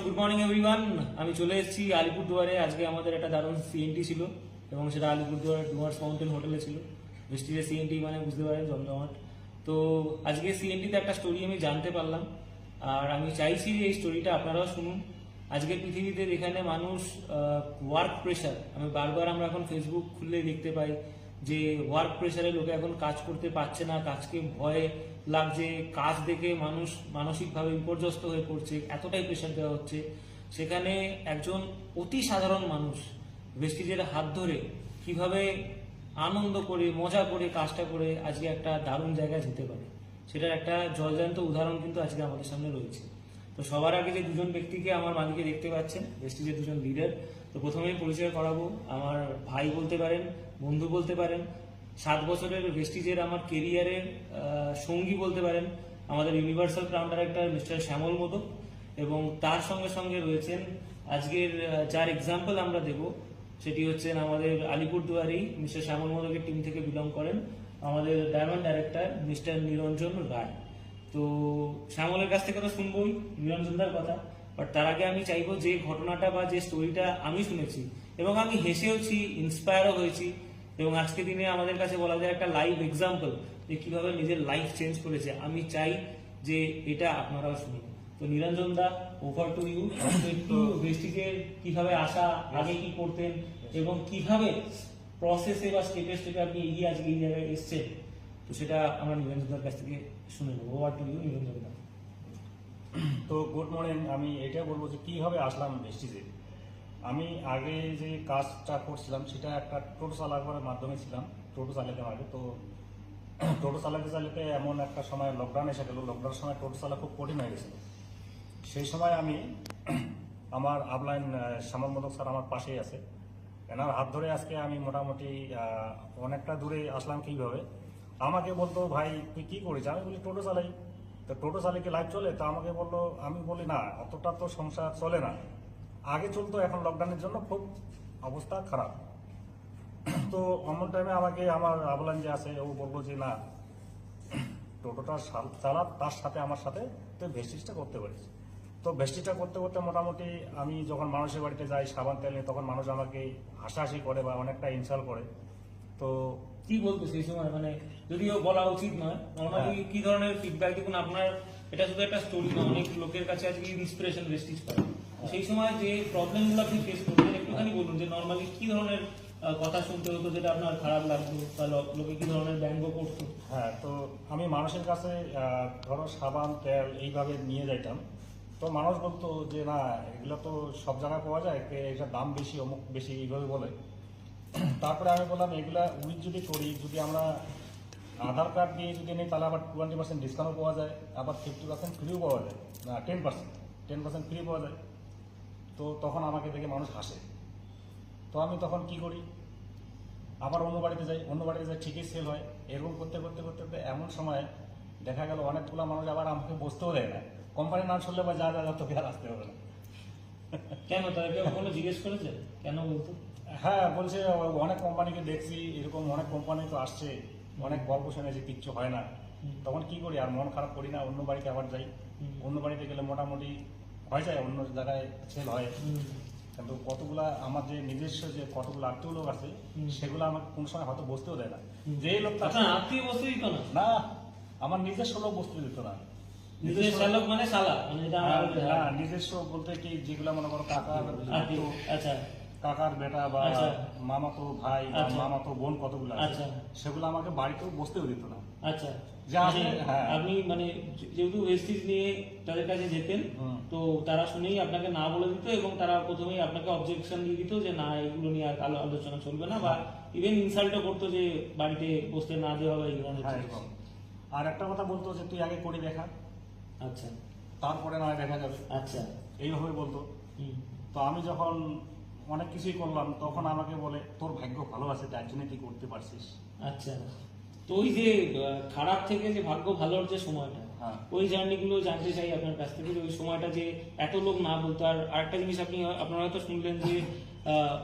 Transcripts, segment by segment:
Good morning everyone. আমি চলে এসেছি আলিপুরদুয়ারে। আজকে আমাদের একটা দারুণ সিএনটি ছিল এবং সেটা আলিপুরদুয়ার ডুয়ার্স মাউন্টেন হোটেলে ছিল। বৃষ্টিতে সিএনটি মানে বুঝতে পারেন জমজমাট। তো আজকে সিএনটিতে একটা স্টোরি আমি জানতে পারলাম, আর আমি চাইছি যে এই স্টোরিটা আপনারাও শুনুন। আজকের পৃথিবীতে যেখানে মানুষ ওয়ার্ক প্রেশার, আমি বারবার আমরা এখন ফেসবুক খুললে দেখতে পাই যে ওয়ার্ক প্রেশারে লোকে এখন কাজ করতে পারছে না, কাজকে ভয় লাগছে, কাজ দেখে মানুষ মানসিকভাবে বিপর্যস্ত হয়ে পড়ছে, এতটাই প্রেশার দেওয়া হচ্ছে। সেখানে একজন অতি সাধারণ মানুষ ভেস্টিজের হাত ধরে কিভাবে আনন্দ করে মজা করে কাজটা করে আজকে একটা দারুণ জায়গায় যেতে পারে, সেটার একটা জলজান্ত উদাহরণ কিন্তু আজকে আমাদের সামনে রয়েছে। তো সবার আগে যে দুজন ব্যক্তিকে আমার মালিকে দেখতে পাচ্ছেন, ভেস্টিজের দুজন লিডার, তো প্রথমেই পরিচয় করাবো। আমার ভাই বলতে পারেন, বন্ধু বলতে পারেন, 7 বছরের ভেস্টিজের আমার কেরিয়ারের সঙ্গী বলতে পারেন, আমাদের ইউনিভার্সাল ক্রাউন ডাইরেক্টর মিস্টার শ্যামল মোদক। এবং তার সঙ্গে সঙ্গে রয়েছেন আজকের যার এক্সাম্পল আমরা দেব, সেটি হচ্ছেন আমাদের আলিপুরদুয়ারেই মিস্টার শ্যামল মোদকের টিম থেকে বিলং করেন আমাদের ডায়মন্ড ডাইরেক্টর মিস্টার নিরঞ্জন রায়। তো শ্যামলের কাছ থেকে তো শুনবোই নিরঞ্জনদার কথা, বাট তার আগে আমি চাইবো যে ঘটনাটা বা যে স্টোরিটা আমি শুনেছি এবং আমি হেসেওছি, ইন্সপায়ারও হয়েছি, এবং আজকে দিনে আমাদের কাছে বলা যায় একটা লাইভ এক্সাম্পল যে কিভাবে নিজের লাইফ চেঞ্জ করেছে, আমি চাই যে এটা আপনারাও শুনুন। তো নিরঞ্জন দা, ওভার টু ইউ। একটু ভেস্টিজের কিভাবে আসা, আগে কি করতেন এবং কিভাবে প্রসেসে বা স্টেপে স্টেপে আপনি এগিয়ে আজকে এই জায়গায় এসছেন, তো সেটা আমরা নিরঞ্জনদার কাছ থেকে শুনে নেবো। ওভার টু ইউ নিরঞ্জন দা। তো গুড মর্নিং। আমি এটা বলবো যে কীভাবে আসলাম ভেস্টিজে। আমি আগে যে কাজটা করছিলাম সেটা একটা টোটো চালানোর মাধ্যমে ছিলাম, টোটো চালাতে হবে। তো টোটো চালাতে চালাতে এমন একটা সময় লকডাউন এসে গেল। লকডাউনের সময় টোটো চালা খুব কঠিন হয়ে গেছিল। সেই সময় আমি আমার আপলাইন শ্যামল মোদক স্যার আমার পাশেই আছে, এনার হাত ধরে আজকে আমি মোটামুটি অনেকটা দূরে আসলাম। কীভাবে আমাকে বলতো, ভাই তুই কী করিস? আমি বলি টোটো চালাই। তো টোটো চালিয়ে কি লাইফ চলে? তো আমাকে বললো, আমি বলি না, অতটা তো সংসার চলে না, আগে চলতো, এখন লকডাউনের জন্য খুব অবস্থা খারাপ। তো অমন টাইমে আমাকে আমার আবলান যে আছে ও বললো যে না, টোটোটা চালা, তার সাথে আমার সাথে তুই ভেস্টিজটা করতে পারিস। তো ভেস্টিজটা করতে করতে মোটামুটি আমি যখন মানুষের বাড়িতে যাই সাবান তেল নিয়ে, তখন মানুষ আমাকে হাসাহাসি করে বা অনেকটা ইনসাল্ট করে। তো কি বলতো সেই সময়, মানে যদিও বলা উচিত নয়, নর্মালি কি ধরনের ফিডব্যাক? দেখুন, আপনার এটা শুধু একটা স্টোরি না, অনেক লোকের কাছে আজকে ইন্সপিরেশন ভেস্টিজ পায়। সেই সময় যে প্রবলেমগুলো আপনি ফেস করতেন একটুখানি বলুন, যে নর্মালি কি ধরনের কথা শুনতে হতো যেটা আপনার খারাপ লাগতো, বা লোকে কি ধরনের ব্যঙ্গ করতো? হ্যাঁ, তো আমি মানুষের কাছে ধরো সাবান তেল এইভাবে নিয়ে যাইতাম। তো মানুষ বলতো যে না, এগুলো তো সব জায়গায় পাওয়া যায়, এটার দাম বেশি, অমুক বেশি, এইভাবে বলে। তারপরে আমি বললাম, এগুলা উইথ যদি করি, যদি আমরা আধার কার্ড দিয়ে যদি নিই, তাহলে আবার 20% ডিসকাউন্ট পাওয়া যায়, আবার 50% ফ্রিও পাওয়া যায়, না 10% ফ্রি পাওয়া যায়। তো তখন আমাকে দেখে মানুষ হাসে। তো আমি তখন কি করি, আবার অন্য বাড়িতে যাই, ঠিকই সেল হয়। এরকম করতে করতে করতে করতে এমন সময় দেখা গেল অনেকগুলো মানুষ আবার আমাকে বসতেও দেয় না। কোম্পানির নাম শুনলে বা যা যা তোকে আর আসতে হবে না। কেন, তারা কেউ কখনো জিজ্ঞেস করেছে কেন বলতো? হ্যাঁ, বলছে অনেক কোম্পানিকে দেখছি, এরকম অনেক কোম্পানি তো আসছে, অনেক গল্প শুনেছি, কিচ্ছু হয় না। তখন কি করি, আর মন খারাপ করি না, অন্য বাড়িতে আবার যাই। অন্য বাড়িতে গেলে মোটামুটি হয়ে যায়, অন্য জায়গায় সেল হয়। কিন্তু কতগুলা আমার যে নিজস্ব যে কতগুলো আত্মীয় লোক আছে, সেগুলো আমাকে কোন সময় হয়তো বসতেও দেয় না। যে লোকটা আত্মীয় বসতে দিত না? না, আমার নিজস্ব লোক বসতে দিত না। নিজস্ব লোক মানে শালা, মানে এটা নিজস্ব বলতে কি, যেগুলো মনে করো কাকার, আচ্ছা, কাকার বেটা বা মামাতো ভাই বা মামাতো বোন কতগুলো আছে, সেগুলো আমাকে বাড়িতেও বসতেও দিত না। আচ্ছা, হ্যাঁ, আপনি মানে যেহেতু ভেস্টিজ নিয়ে তাদের কাছে যেতেন, তো তারা শুনেই আপনাকে না বলে দিত এবং তারা প্রথমেই আপনাকে অবজেকশন দিয়ে দিত যে না, এগুলো নিয়ে আর আলোচনা চলবে না, বা ইভেন ইনসাল্টও করতো যে বাড়িতে বসতে না দেওয়া হবে এই ধরনের। আর একটা কথা বলতো যে তুই আগে করে দেখা, আচ্ছা, তারপরে না দেখা যাবে, আচ্ছা, এইভাবে বলতো। তো আমি যখন অনেক কিছুই করলাম, তখন আমাকে বলে তোর ভাগ্য ভালো আছে, তার জন্য তুই করতে পারছিস। আচ্ছা, তো ওই যে খারাপ থেকে যে ভাগ্য ভালোর যে সময়টা, ওই জার্নিগুলো জানতে চাই আপনার কাছ থেকে, যে ওই সময়টা যে এত লোক না বলতো। আর আরেকটা জিনিস আপনারা হয়তো শুনলেন যে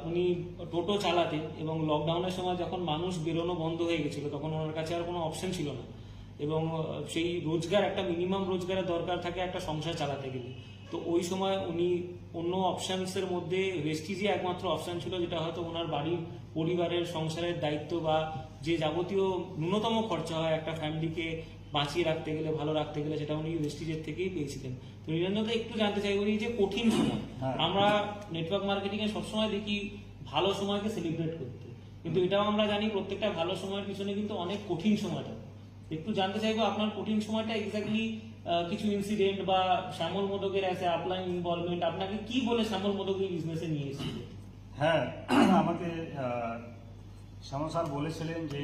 উনি টোটো চালাতেন এবং লকডাউনের সময় যখন মানুষ বেরোনো বন্ধ হয়ে গেছিল, তখন ওনার কাছে আর কোনো অপশন ছিল না, এবং সেই রোজগার, একটা মিনিমাম রোজগারের দরকার থাকে একটা সংসার চালাতে গেলে। তো ওই সময় উনি অন্য অপশনসের মধ্যে ভেস্টিজই একমাত্র অপশন ছিল, যেটা হয়তো ওনার বাড়ির পরিবারের সংসারের দায়িত্ব বা যে যাবতীয় ন্যূনতম খরচা হয় একটা ফ্যামিলিকে বাঁচিয়ে রাখতে গেলে, ভালো রাখতে গেলে, সেটা উনি ভেস্টিজের থেকেই পেয়েছিলেন। তো নিরঞ্জনদা একটু জানতে চাইবো এই যে কঠিন সময়, হ্যাঁ। আমরা নেটওয়ার্ক মার্কেটিং এ সবসময় দেখি ভালো সময়কে সেলিব্রেট করতে, কিন্তু এটাও আমরা জানি প্রত্যেকটা ভালো সময়ের পিছনে কিন্তু অনেক কঠিন সময় থাকে। একটু জানতে চাইবো আপনার কঠিন সময়টা এক্স্যাক্টলি কিছু ইনসিডেন্ট বা শ্যামল মোদকের অ্যাজ এ আপলাইন ইনভলভমেন্ট আপনাকে কি বলে শ্যামল মোদক এই বিজনেসে নিয়ে এসেছিল? হ্যাঁ, আমাকে শ্যামল স্যার বলেছিলেন যে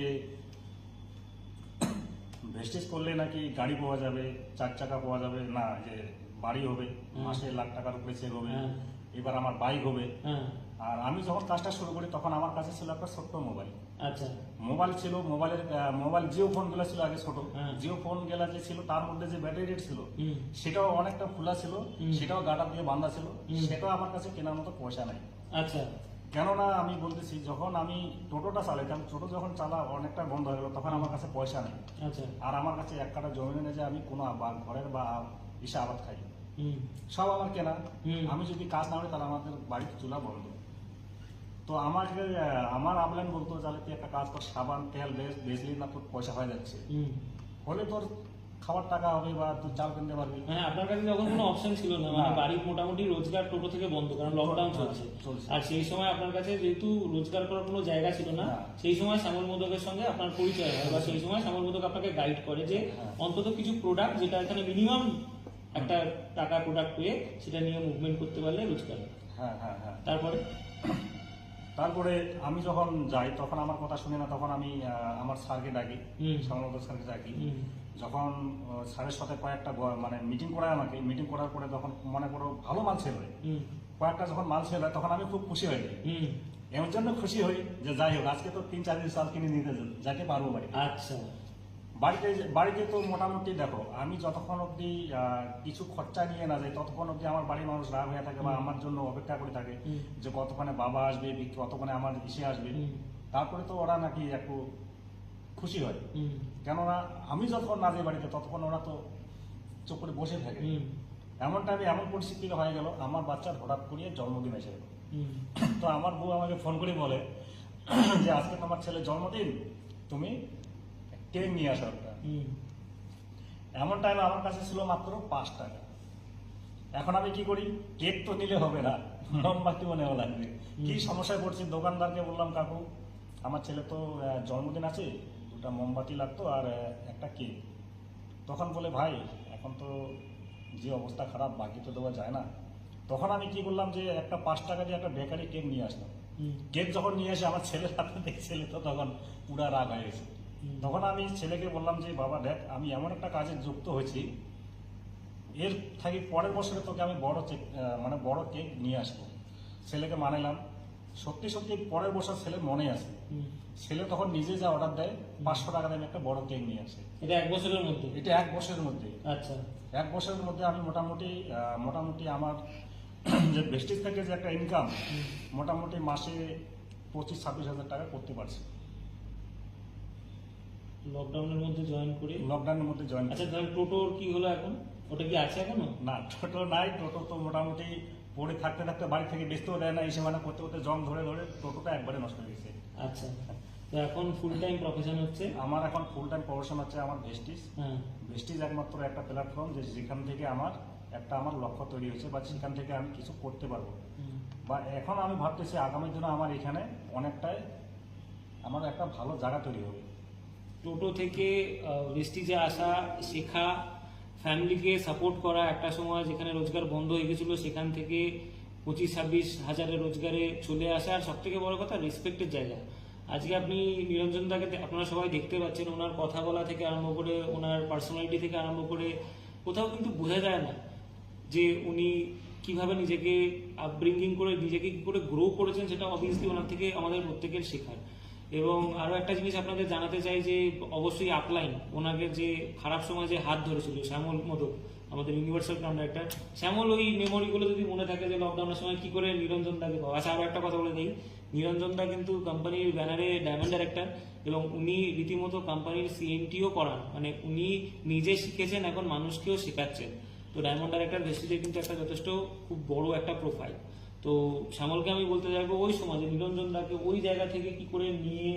ভেস্টিজ করলে নাকি গাড়ি পাওয়া যাবে, 4 চাকা পাওয়া যাবে না, যে বাড়ি হবে, মাসে লাখ টাকার উপরে সেল হবে, হ্যাঁ। এবার আমার বাইক হবে। হ্যাঁ, আর আমি যখন কাজটা শুরু করি তখন আমার কাছে ছিল একটা ছোট্ট মোবাইল। আচ্ছা, মোবাইল ছিল, মোবাইল জিও ফোন গুলো ছিল আগে ছোট, হ্যাঁ। জিও ফোন গুলা যে ছিল তার মধ্যে যে ব্যাটারি রেট ছিল হুম, সেটাও অনেকটা খোলা ছিল, সেটাও গাটার দিয়ে বাঁধা ছিল, হুম। সেটাও আমার কাছে কেনার মতো পয়সা নাই। আচ্ছা, কেননা আমি বলতেছি, যখন আমি টোটোটা চালাইতাম, টোটো যখন অনেকটা বন্ধ হয়ে গেল, তখন আমার কাছে পয়সা নেই। আচ্ছা, আর আমার কাছে 1 কাঠা জমি নেই যে আমি কোনো ঘরের বা ইসে আবাদ খাই, হুম, সব আমার কেনা। হুম। আমি যদি কাজ না করি তাহলে আমাদের বাড়িতে চুলা বন্ধ। তো আমাকে আমার আপলাইন বলতো, তাহলে তুই একটা কাজ কর, সাবান তেল বেচলি না তোর পয়সা হয়ে যাচ্ছে, হুম। হলে তোর খাবার টাকা হবে বা তুই চাল কিনতে পারবি। মানে আপনার কাছে যখন কোনো অপশন ছিল না, মানে না। বাড়ির মোটামুটি রোজগার টোটো থেকে বন্ধ, কারণ লকডাউন চলছে, চলছে। আর সেই সময় আপনার কাছে যেহেতু রোজগার করার কোনো জায়গা ছিল না, না। সেই সময় শ্যামল মোদকের সঙ্গে আপনার পরিচয় হয়, বা সেই সময় শ্যামল মোদক আপনাকে গাইড করে যে হ্যাঁ। অন্তত কিছু প্রোডাক্ট যেটা এখানে মিনিমাম একটা টাকা প্রোডাক্ট পেয়ে সেটা নিয়ে মুভমেন্ট করতে পারলে রোজগার হয়। হ্যাঁ হ্যাঁ হ্যাঁ। তারপরে তারপরে আমি যখন যাই তখন আমার কথা শুনে না, তখন আমি আমার স্যারকে ডাকি, হুম। শ্যামল স্যারকে ডাকি। হুম, যখন স্যারের সাথে কয়েকটা মানে মিটিং করায় আমাকে, মিটিং করার পরে যখন মনে করো ভালো মাল সেল হয়, হুম, কয়েকটা যখন মাল সেল হয় তখন আমি খুব খুশি হয়ে যাই। হুম। এমন জন্য খুশি হই যে যাই হোক, আজকে তো 3-4 দিন চাল কিনে নিতে যাকে পারবো বাড়ি। আচ্ছা, বাড়িতে তো মোটামুটি দেখো, আমি যতক্ষণ অব্দি কিছু খরচা নিয়ে না যাই ততক্ষণ অব্দি আমার বাড়ির মানুষ রাগ হয়ে থাকে বা আমার জন্য অপেক্ষা করে থাকে হুম। যে কতক্ষণে বাবা আসবে, কতক্ষণে আমার ইসে আসবে। হুম। তারপরে তো ওরা নাকি একটু খুশি হয়, হুম, কেননা আমি যতক্ষণ না যাই বাড়িতে ততক্ষণ ওরা তো চুপ করে বসে থাকে। হুম, এমন টাইমে এমন পরিস্থিতি হয়ে গেল, আমার বাচ্চার হঠাৎ করে জন্মদিন এসে গেল। হুম, তো আমার বউ আমাকে ফোন করে বলে যে আজকে তোমার ছেলের জন্মদিন, তুমি কেক নিয়ে আসো একটা। হুম। এমন টাইমে আমার কাছে ছিল মাত্র 5 টাকা। এখন আমি কি করি, কেক তো নিলে হবে না, মোমবাতিও নেওয়া লাগবে। কি সমস্যায় পড়ছি, দোকানদারকে বললাম, কাকু আমার ছেলে তো জন্মদিন আছে, 2টা মোমবাতি লাগতো আর একটা কেক। তখন বলে, ভাই এখন তো যে অবস্থা খারাপ, বাকি তো দেওয়া যায় না। তখন আমি কি করলাম যে একটা 5 টাকা দিয়ে একটা বেকারি কেক নিয়ে আসলাম। হুম। কেক যখন নিয়ে আসে আমার ছেলের হাতে দেখে, ছেলে তো তখন পুরা রাগ হয়ে গেছে। তখন আমি ছেলেকে বললাম যে বাবা দেখ, আমি এমন একটা কাজে যুক্ত হয়েছি, এর থাকি পরের বছরে তোকে আমি মানে বড় কেক নিয়ে আসবো। ছেলেকে মানালাম, সত্যি সত্যি পরের বছর ছেলে মনে আছে। হুম। ছেলে তখন নিজে যা অর্ডার দেয়, 500 টাকা দিয়ে একটা বড় কেক নিয়ে আসে। এটা 1 বছরের মধ্যে? এটা 1 বছরের মধ্যে। আচ্ছা, 1 বছরের মধ্যে আমি মোটামুটি আমার যে ভেস্টিজ থেকে যে একটা ইনকাম, মোটামুটি মাসে 25-26 হাজার টাকা করতে পারছি লকডাউনের মধ্যে জয়েন করে। লকডাউনের মধ্যে জয়েন। আচ্ছা, তাহলে টোটোর কি হলো এখন? ওটা কি আছে এখনো? না, টোটো নাই। টোটো তো মোটামুটি পড়ে থাকতে থাকতে বাড়ি থেকে বেচতেও দেয় না, এসে মানে করতে করতে জং ধরে ধরে টোটোটা একবারে নষ্ট হয়ে গেছে। আচ্ছা, তো এখন ফুল টাইম প্রফেশন হচ্ছে? আমার এখন ফুল টাইম প্রফেশন হচ্ছে আমার ভেস্টিজ। হ্যাঁ। ভেস্টিজ একমাত্র একটা প্ল্যাটফর্ম যেখান থেকে আমার লক্ষ্য তৈরি হয়েছে, বা সেখান থেকে আমি কিছু করতে পারবো। হুম। বা এখন আমি ভাবতেছি আগামী দিনে আমার এখানে অনেকটাই আমার একটা ভালো জায়গা তৈরি হবে। টোটো থেকে ভেস্টিজে আসা, শেখা, ফ্যামিলিকে সাপোর্ট করা, একটা সময় যেখানে রোজগার বন্ধ হয়ে গেছিলো সেখান থেকে 25-26 হাজারের রোজগারে চলে আসা, আর সব থেকে বড় কথা রেসপেক্টের জায়গা। আজকে আপনি নিরঞ্জন দাকে আপনারা সবাই দেখতে পাচ্ছেন, ওনার কথা বলা থেকে আরম্ভ করে, ওনার পার্সোনালিটি থেকে আরম্ভ করে, কোথাও কিন্তু বোঝা যায় না যে উনি কিভাবে নিজেকে আপব্রিঙ্গিং করে, নিজেকে কি করে গ্রো করেছেন, সেটা অবভিয়াসলি ওনার থেকে আমাদের প্রত্যেকের শেখার। এবং আরো একটা জিনিস আপনাদের জানাতে চাই যে অবশ্যই আপলাইন ওনাকে যে খারাপ সময় যে হাত ধরেছিল, শ্যামল মোদক, আমাদের ইউনিভার্সাল কন্ডাক্টর শ্যামল, ওই মেমোরিগুলো যদি মনে থাকে যে লকডাউনের সময় কি করে নিরঞ্জন দাকে পাওয়া। আচ্ছা, আরো একটা কথা বলে দিই, নিরঞ্জন দা কিন্তু কোম্পানির ব্যানারে ডায়মন্ড ডাইরেক্টর, এবং উনি রীতিমতো কোম্পানির সিএনটিও করান, মানে উনি নিজে শিখেছেন, এখন মানুষকেও শেখাচ্ছেন। তো ডায়মন্ড ডাইরেক্টর ভেস্টিজে কিন্তু একটা যথেষ্ট খুব বড় একটা প্রোফাইল। তো শ্যামলকে আমি বলতে চাইবো ওই সময় যে নিরঞ্জন দাকে ওই জায়গা থেকে কি করে নিয়ে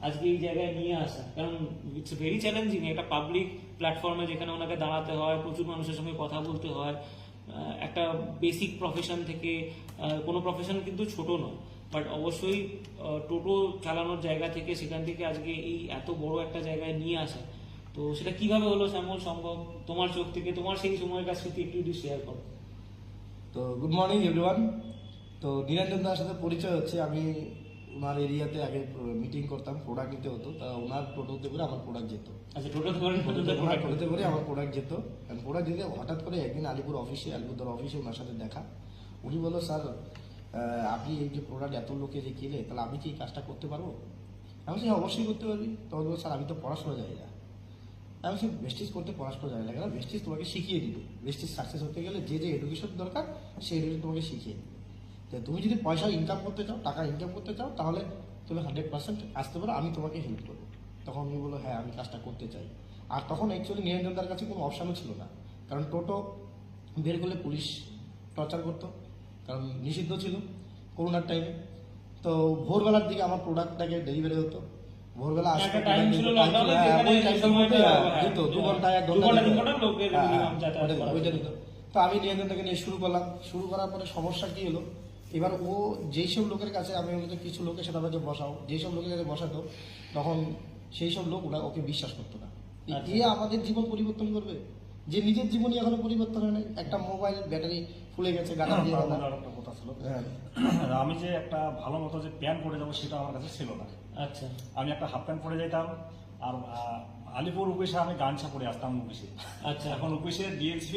আজকে এই জায়গায় নিয়ে আসা, কারণ ইটস ভেরি চ্যালেঞ্জিং একটা পাবলিক প্ল্যাটফর্মে যেখানে ওনাকে দাঁড়াতে হয়, প্রচুর মানুষের সঙ্গে কথা বলতে হয়, একটা বেসিক প্রফেশন থেকে কোনো প্রফেশন কিন্তু ছোট নয়, বাট অবশ্যই টোটো চালানোর জায়গা থেকে সেখান থেকে আজকে এই এত বড় একটা জায়গায় নিয়ে আসা, তো সেটা কিভাবে হলো শ্যামল সম্ভব? তোমার চোখ থেকে তোমার সেই সময়কার স্মৃতি একটু যদি শেয়ার করো। তো গুড মর্নিং এভরিওয়ান। তো নিরঞ্জন দার সাথে পরিচয় হচ্ছে, আমি ওনার এরিয়াতে আগে মিটিং করতাম, প্রোডাক্ট নিতে হতো, তা ওনার টোটোতে করে আমার প্রোডাক্ট যেত। আচ্ছা, টোটোতে করে ওনার টোটোতে করে আমার প্রোডাক্ট যেত। প্রোডাক্ট যেতে হঠাৎ করে একদিন আলিপুরদার অফিসে ওনার সাথে দেখা। উনি বললো, স্যার আপনি এই যে প্রোডাক্ট এত লোকে যে কিনে, তাহলে আমি কি এই কাজটা করতে পারবো? আমি বলছি হ্যাঁ, অবশ্যই করতে পারবি। তখন বলবো, স্যার আমি তো পড়াশোনা জানি না। আমি বলছি ভেস্টিজ করতে পড়াশোনা জানি না কেন, ভেস্টিজ তোমাকে শিখিয়ে দিবে। ভেস্টিজ সাকসেস হতে গেলে যে যে এডুকেশন দরকার সেই এডুকেশন তোমাকে শিখিয়ে দিবে। তো তুমি যদি পয়সা ইনকাম করতে চাও, টাকা ইনকাম করতে চাও, তাহলে তুমি 100% আসতে পারো, আমি তোমাকে হেল্প করবো। তখন উনি বললো, হ্যাঁ আমি কাজটা করতে চাই। আর তখন অ্যাকচুয়ালি নিরঞ্জনদার কাছে কোনো অপশানও ছিল না, কারণ টোটো বের করলে পুলিশ টর্চার করতো, কারণ নিষিদ্ধ ছিল করোনার টাইমে। তো ভোরবেলার দিকে আমার প্রোডাক্টটাকে ডেলিভারি হতো, ভোরবেলা আসতো, একটা time ছিল lockdown এ যেখানে ওই টাইমটার মধ্যে হ্যাঁ, দিত 2 ঘন্টা 1 দু ঘন্টা ঘন্টা, 3 ঘন্টা লোকের minimum যাতায়াত করা ওইটা যেত। দিত। তো আমি নিরঞ্জনটাকে নিয়ে শুরু করলাম। শুরু করার পরে সমস্যা কি হলো, এবার ও যেই সব লোকের কাছে, আমি বলতে কিছু লোকের সাথে আমাকে বসাও, যেই সব লোকের কাছে বসাতো, তখন সেই সব লোক ওকে বিশ্বাস করতো না। আচ্ছা। এ আমাদের জীবন পরিবর্তন করবে, যে নিজের জীবনই এখনো পরিবর্তন হয় নাই। একটা মোবাইল ব্যাটারি ফুলে গেছে, গাড়ি দিয়ে তার গেল। মধ্যে আরেকটা কথা ছিল, হ্যাঁ, আমি যে একটা ভালো মতো যে প্যান্ট পরে যাবো সেটা আমার কাছে ছিল না। আচ্ছা, আমি একটা হাফ প্যান্ট পরে যেতাম, আর আলিপুর অফিসে আমি গামছা পরে আসতাম অফিসে। আচ্ছা। এখন অফিসে দিয়েছিল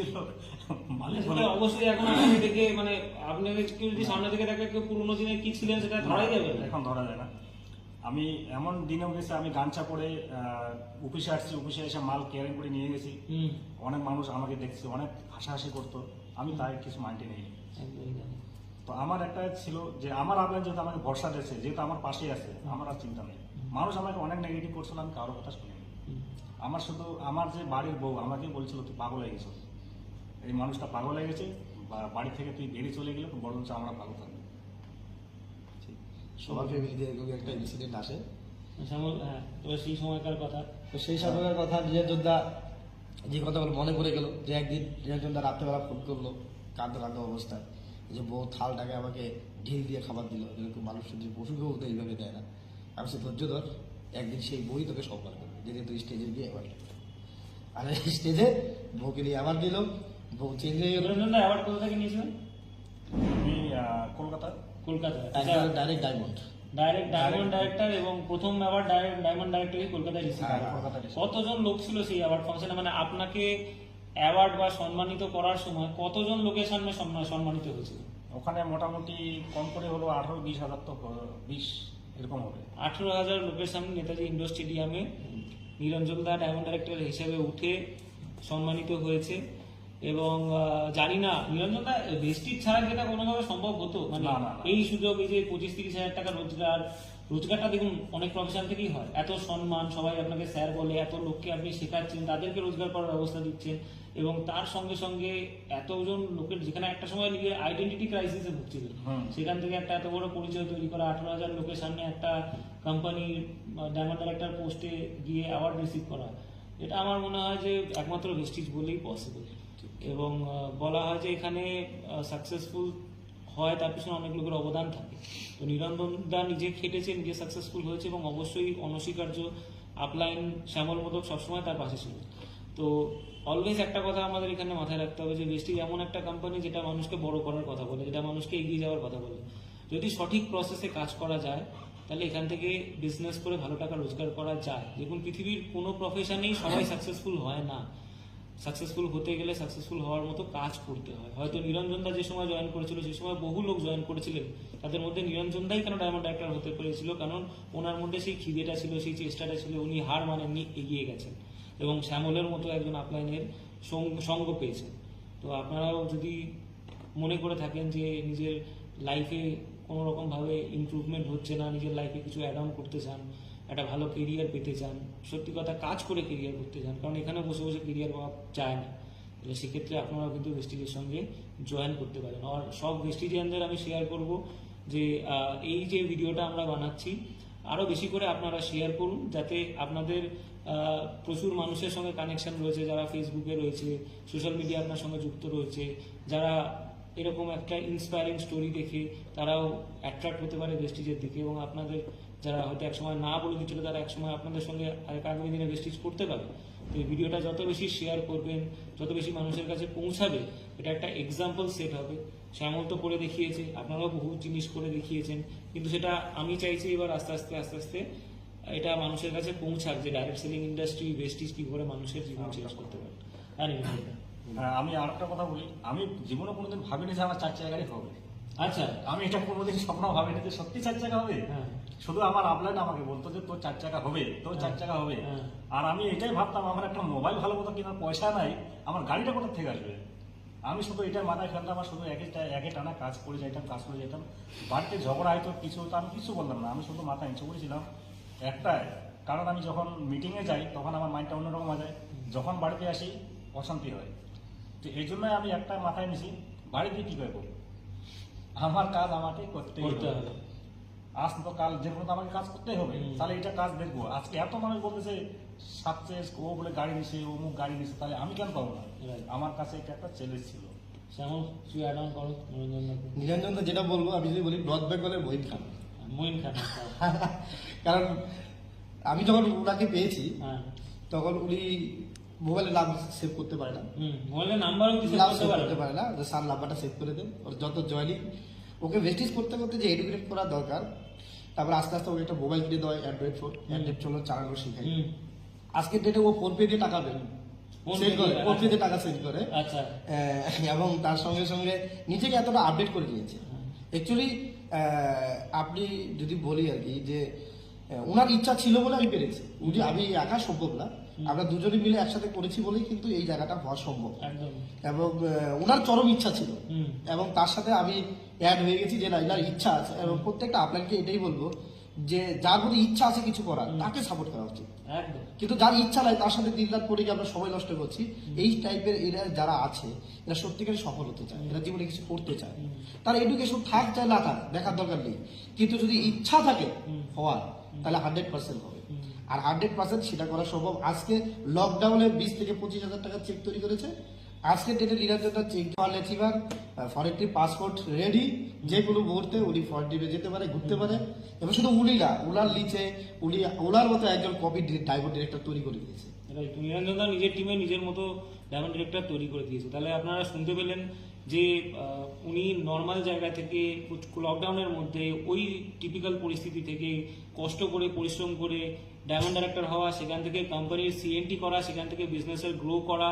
মালিক সেটা বলে, অবশ্যই এখন আপনাকে দেখে মানে আপনাকে কেউ যদি সামনে থেকে দেখে কেউ পুরোনো দিনে কি ছিলেন সেটা ধরাই যাবে না। এখন ধরা যায় না। আমি এমন দিনেও গেছি, আমি গামছা পরে অফিসে আসছি, অফিসে এসে মাল কেয়ারিং করে নিয়ে গেছি। হুম, অনেক মানুষ আমাকে দেখছে, অনেক হাসাহাসি করতো, আমি তাই কিছু মাইন্ডে নেই। একদমই তাই। তো আমার একটা ছিল যে আমার আপনার যেহেতু আমাকে ভরসা দিয়েছে, যেহেতু আমার পাশেই আছে, আমার আর চিন্তা নেই। মানুষ আমাকে অনেক নেগেটিভ করছিল, আমি কারোর কথা শুনিনি। হুম। আমার শুধু আমার যে বাড়ির বউ আমাকে বলছিল, তুই পাগল হয়ে গেছিস, এই মানুষটা পাগল হয়ে গেছে, বা বাড়ি থেকে তুই বেরিয়ে চলে গেলে বরঞ্চ আমরা ভালো থাকবো। ঠিক। সবার ফ্যামিলিতে এরকম একটা ইনসিডেন্ট আসে। শ্যামল, হ্যাঁ, তো সেই সময়কার কথা। তো সেই সময়ের কথা নিরঞ্জনদা যে কথাগুলো মনে পড়ে গেল, যে একদিন নিরঞ্জনদা রাত্রেবেলা ফোন করলো কাঁদতে কাঁদতে অবস্থায়, যে বউ থালটাকে আমাকে ঢিল দিয়ে খাবার দিল, যেরকম মানুষ যে পশুকেও তো এইভাবে দেয় না। আমি সে ধৈর্য ধর, একদিন সেই বই তোকে সম্মান করবে, যেদিন তুই স্টেজে গিয়ে অ্যাওয়ার্ড দিল। আর স্টেজে বউকে দিয়ে অ্যাওয়ার্ড দিল, বউ চেঞ্জ হয়ে গেল, নিরঞ্জন দা অ্যাওয়ার্ড কোথা থেকে নিয়েছিলেন? আমি কলকাতা, কলকাতায়। Direct diamond. Direct diamond director, এবং প্রথম অ্যাওয়ার্ড ডায়মন্ড ডাইরেক্টরই কলকাতায় রিসিভ হ্যাঁ, করেন। কলকাতা receive। কতজন লোক ছিল সেই অ্যাওয়ার্ড ফাংশনে? মানে আপনাকে অ্যাওয়ার্ড বা সম্মানিত করার সময় কতজন লোকের সামনে সম্মানিত হয়েছিল? ওখানে মোটামুটি কম করে হলো 18-20 হাজার, তো 20 এরকম হবে। 18,000 লোকের সামনে নেতাজি ইন্ডোর স্টেডিয়ামে নিরঞ্জন দা ডায়মন্ড ডাইরেক্টর হিসেবে উঠে সম্মানিত হয়েছে। এবং জানি না নিরঞ্জন দা ভেস্টিজ ছাড়া যেটা কোনোভাবে সম্ভব হতো, মানে না, না, না। এই সুযোগ, এই যে 25-30 হাজার টাকা রোজগারটা দেখুন অনেক প্রফেশন থেকেই হয়। এত সম্মান, সবাই আপনাকে স্যার বলে, এত লোককে আপনি শেখাচ্ছেন, তাদেরকে রোজগার করার ব্যবস্থা দিচ্ছেন, এবং তার সঙ্গে সঙ্গে এতজন লোকের, যেখানে একটা সময় নিজের আইডেন্টিটি ক্রাইসিসে ভুগছিলেন, হুম। সেখান থেকে একটা এত বড় পরিচয় তৈরি করা, 18,000 লোকের সামনে একটা কোম্পানির ডায়মন্ড ডাইরেক্টর পোস্টে গিয়ে অ্যাওয়ার্ড রিসিভ করা, এটা আমার মনে হয় যে একমাত্র ভেস্টিজ বলেই পসিবল। এবং বলা হয় যে এখানে সাকসেসফুল হয় তার পিছনে অনেক লোকের অবদান থাকে। তো নিরঞ্জন দা নিজে খেটেছে, নিজে সাকসেসফুল হয়েছে, এবং অবশ্যই অনস্বীকার্য আপলাইন শ্যামল মোদক সবসময় তার পাশে ছিল। তো অলওয়েজ একটা কথা আমাদের এখানে মাথায় রাখতে হবে যে ভেস্টিজ এমন একটা কোম্পানি যেটা মানুষকে বড় করার কথা বলে, যেটা মানুষকে এগিয়ে যাওয়ার কথা বলে। যদি সঠিক প্রসেসে কাজ করা যায় তাহলে এখান থেকে বিজনেস করে ভালো টাকা রোজগার করা যায়। দেখুন পৃথিবীর কোনো প্রফেশনেই সবাই সাকসেসফুল হয় না। সাকসেসফুল হতে গেলে সাকসেসফুল হওয়ার মতো কাজ করতে হয়। হয়তো নিরঞ্জন দা যে সময় জয়েন করেছিল সেই সময় বহু লোক জয়েন করেছিলেন, তাদের মধ্যে নিরঞ্জন দাই কেন ডায়মন্ড ডাইরেক্টর হতে পেরেছিল, কারণ ওনার মধ্যে সেই খিদেটা ছিল, সেই চেষ্টাটা ছিল, উনি হার মানেননি, এগিয়ে গেছেন, এবং শ্যামলের মতো একজন আপলাইনের সঙ্গ পেয়েছেন। তো আপনারাও যদি মনে করে থাকেন যে নিজের লাইফে কোনো রকমভাবে ইমপ্রুভমেন্ট হচ্ছে না, নিজের লাইফে কিছু অ্যাড অন করতে চান, একটা ভালো কেরিয়ার পেতে চান, সত্যি কথা কাজ করে কেরিয়ার করতে চান, কারণ এখানে বসে বসে কেরিয়ার পাওয়া যায় না, তাহলে সেক্ষেত্রে আপনারাও কিন্তু ভেস্টিজের সঙ্গে জয়েন করতে পারেন। আর সব ভেস্টিজিয়ানদের আমি শেয়ার করব যে এই যে ভিডিওটা আমরা বানাচ্ছি আরও বেশি করে আপনারা শেয়ার করুন, যাতে আপনাদের প্রচুর মানুষের সঙ্গে কানেকশন রয়েছে, যারা ফেসবুকে রয়েছে, সোশ্যাল মিডিয়া আপনার সঙ্গে যুক্ত রয়েছে, যারা এরকম একটা ইন্সপায়ারিং স্টোরি দেখে তারাও অ্যাট্রাক্ট হতে পারে ভেস্টিজের দিকে, এবং আপনাদের যারা হয়তো একসময় না বলে দিচ্ছিল তারা একসময় আপনাদের সঙ্গে আগামী দিনে ভেস্টিজ করতে পারে। তো এই ভিডিওটা যত বেশি শেয়ার করবেন, যত বেশি মানুষের কাছে পৌঁছাবে, এটা একটা এক্সাম্পল সেট হবে। শ্যামল তো করে দেখিয়েছে, আপনারাও বহু জিনিস করে দেখিয়েছেন, কিন্তু সেটা আমি চাইছি এবার আস্তে আস্তে এটা মানুষের কাছে পৌঁছাক, যে ডাইরেক্ট সেলিং ইন্ডাস্ট্রি ভেস্টিজ কি করে মানুষের জীবন চেঞ্জ করতে পারে। হ্যাঁ, আমি আর একটা কথা বলি, আমি জীবনে কোনোদিন ভাবিনি যে আমার 4 চাকা গাড়ি হবে। আচ্ছা, আমি এটা কোনোদিন স্বপ্ন ভাবিনি যে সত্যি 4 চাকা হবে। হ্যাঁ, শুধু আমার আপলাইন আমাকে বলতো যে তোর 4 চাকা হবে, তোর 4 চাকা হবে। হ্যাঁ। আর আমি এটাই ভাবতাম, আমার একটা মোবাইল ভালো মতো কেনার পয়সা নাই, আমার গাড়িটা কোথা থেকে আসবে। আমি শুধু এটা মাথায় ফেলতাম, আর শুধু একে টানা কাজ করে যেতাম। বাড়িতে ঝগড়া হয়তো কিছু হতো, আমি কিছু বললাম না, আমি শুধু মাথা নিচু করেছিলাম একটাই কারণ, আমি যখন মিটিংয়ে যাই তখন আমার মাইন্ডটা অন্যরকম হয়ে যায়, যখন বাড়িতে আসি অশান্তি হয়। তো এই জন্যই আমি একটা মাথায় নিছি, বাড়িতে কী করবো, আমার কাজ আমাকে করতেই করতে হবে। হবে। আজ তো কাল যে কোনো তো আমাকে কাজ করতেই হবে, তাহলে এটা কাজ দেখবো। আজকে এত মানুষ বলতেছে সাকসেস, ও বলে গাড়ি নিছে, অমুক গাড়ি নিছে, তাহলে আমি কেন পাবো না? Right. আমার কাছে এটা একটা চ্যালেঞ্জ ছিল। শ্যামল তুই অ্যাড অন করো নিরঞ্জন নিরঞ্জন দা যেটা বলবো, আমি যদি বলি নর্থ বেঙ্গলের মহিন খান। মঈন খান। কারণ আমি যখন ওনাকে পেয়েছি হ্যাঁ, তখন উনি মোবাইলের নাম সেভ করতে পারে না, মোবাইলের নাম্বারও কিছু নাম করতে সেভ পারে করতে পারে না, যে স্যার নাম্বারটা সেভ করে দেন। ওর যত জয়নিং ওকে ভেস্টিজ করতে করতে যে এডুকেট করা দরকার, তারপর আস্তে ওকে একটা মোবাইল কিনে দেওয়া, অ্যান্ড্রয়েড ফোন, অ্যান্ড্রয়েড ফোন চালানো শেখাই। আজকের ডেটে ও ফোন পে দিয়ে টাকা দেন, সেন্ড করে, ফোন পে দিয়ে টাকা সেন্ড করে। আচ্ছা, এবং তার সঙ্গে সঙ্গে নিজেকে এতটা আপডেট করে নিয়েছে। অ্যাকচুয়ালি আপনি যদি বলি আর কি যে ওনার ইচ্ছা ছিল বলে আমি পেরেছি, আমি একা সম্ভব না, আমরা দুজনে মিলে একসাথে করেছি বলেই কিন্তু এই জায়গাটা হওয়া সম্ভব। একদম। এবং ওনার চরম ইচ্ছা ছিল, হুম। এবং তার সাথে আমি অ্যাড হয়ে গেছি যে না, এনার ইচ্ছা আছে। এবং প্রত্যেকটা আপনাকে এটাই বলবো যে যার মধ্যে ইচ্ছা আছে কিছু করার, তাকে সাপোর্ট করা উচিত। একদম। কিন্তু যার ইচ্ছা নাই তার সাথে দিন রাত করে আমরা সময় নষ্ট করছি। এই টাইপের এরা যারা আছে, এরা সত্যিকারের সফল হতে চায়, এরা জীবনে কিছু করতে চায়, তার এডুকেশন থাক চায় না থাক দেখার দরকার নেই, কিন্তু যদি ইচ্ছা থাকে হওয়ার, তাহলে 100% হবে। আর 100% সেটা করা সম্ভব। আজকে লকডাউনে 20 থেকে 25,000 টাকা চেক তৈরি করেছে। আজকের ডেটে নিরঞ্জনটা চেক লেচিভার ফরেনটি পাসপোর্ট রেডি, যে কোনো মুহূর্তে উনি ফরেন টিমে যেতে পারে, ঘুরতে পারে। এবং শুধু উনি না, ওনার নিচে উনি ওনার মতো একজন কপি ডাইভার ডিরেক্টর তৈরি করে দিয়েছে। নিরঞ্জন দা নিজের টিমে নিজের মতো ডায়মন্ড ডিরেক্টর তৈরি করে দিয়েছে। তাহলে আপনারা শুনতে পেলেন যে উনি নর্মাল জায়গা থেকে লকডাউনের মধ্যে ওই টিপিক্যাল পরিস্থিতি থেকে কষ্ট করে পরিশ্রম করে ডায়মন্ড ডাইরেক্টর হওয়া, সেখান থেকে কোম্পানির সিএনটি করা, সেখান থেকে বিজনেসের গ্রো করা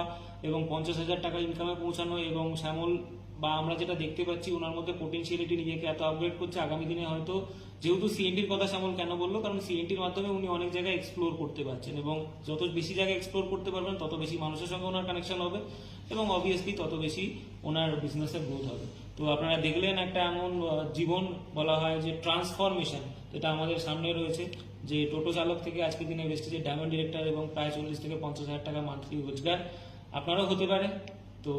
এবং 50,000 টাকা ইনকামে পৌঁছানো। এবং শ্যামল বা আমরা যেটা দেখতে পাচ্ছি ওনার মধ্যে পোটেনশিয়ালিটি নিজেকে এত আপগ্রেড করছে, আগামী দিনে হয়তো, যেহেতু সিএনটির কথা শ্যামল কেন বললো, কারণ সিএনটির মাধ্যমে উনি অনেক জায়গায় এক্সপ্লোর করতে পারছেন, এবং যত বেশি জায়গায় এক্সপ্লোর করতে পারবেন তত বেশি মানুষের সঙ্গে ওনার কানেকশন হবে, এবং অবভিয়াসলি তত বেশি ওনার বিজনেসের গ্রোথ হবে। তো আপনারা দেখলেন একটা এমন জীবন বলা হয় যে ট্রান্সফরমেশন, যেটা আমাদের সামনে রয়েছে, যে টোটো চালক থেকে আজকের দিনে ভেস্টিজের ডায়মন্ড ডিরেক্টর, এবং প্রায় 40 থেকে 50,000 টাকা মান্থলি রোজগার আপনারাও হতে পারে। তো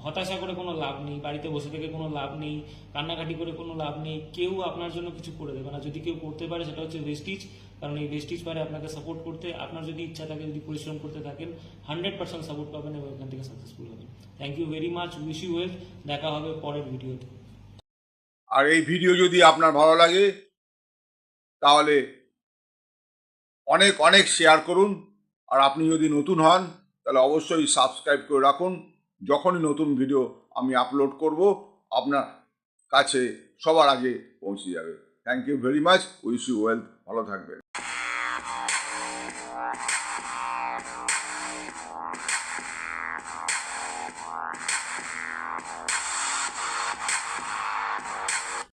হতাশা করে কোনো লাভ নেই, বাড়িতে বসে থেকে কোনো লাভ নেই, কান্নাকাটি করে কোনো লাভ নেই, কেউ আপনার জন্য কিছু করে দেবে না। যদি কেউ করতে পারে সেটা হচ্ছে ভেস্টিজ, কারণ এই ভেস্টিজ পারে আপনাকে সাপোর্ট করতে। আপনার যদি ইচ্ছা থাকে, যদি পরিশ্রম করতে থাকেন, 100% সাপোর্ট পাবেন এবং এখান থেকে সাকসেসফুল হবেন। Thank you very much, wish you well. দেখা হবে পরের ভিডিওতে। আর এই ভিডিও যদি আপনার ভালো লাগে তাহলে অনেক অনেক শেয়ার করুন। আর আপনি যদি নতুন হন তাহলে অবশ্যই সাবস্ক্রাইব করে রাখুন। যখনই নতুন ভিডিও আমি আপলোড করব আপনার কাছে সবার আগে পৌঁছে যাবে। Thank you very much, wish you wealth, ভালো থাকবেন।